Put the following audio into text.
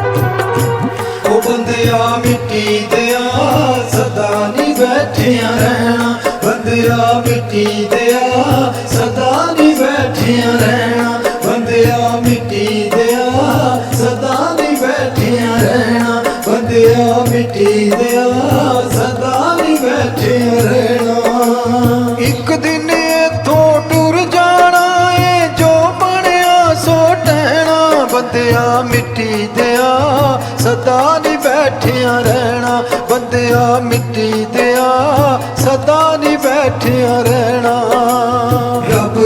ਉਹ ਬੰਦਿਆ ਮਿੱਟੀ ਦਿਆ ਸਦਾ ਨੀ ਬੈਠਿਆ ਰਹਿਣਾ, ਬੰਦਿਆ ਮਿੱਟੀ ਦਿਆ ਸਦਾ ਨੀ ਬੈਠਿਆ ਰਹਿਣਾ, ਬੰਦਿਆ ਮਿੱਟੀ ਦਿਆ ਸਦਾ ਨੀ ਬੈਠਿਆ ਰਹਿਣਾ, ਬੰਦਿਆ ਮਿੱਟੀ ਦਿਆ ਸਦਾ ਨੀ ਬੈਠਿਆ ਰਹਿਣਾ। ਇੱਕ ਦਿਨ ਇੱਥੋਂ ਟੁਰ ਜਾਣਾ ਏ ਜੋ ਬਣਿਆ ਸੋ ਟਹਿਣਾ, ਬੰਦਿਆ ਮਿੱਟੀ ਦਿਆ ਸਦਾ ਨੀ ਬੈਠਿਆ ਰਹਿਣਾ, ਬੰਦਿਆ ਮਿੱਟੀ ਦਿਆ ਸਦਾ ਨੀ ਬੈਠਿਆ ਰਹਿਣਾ। ਰੱਬ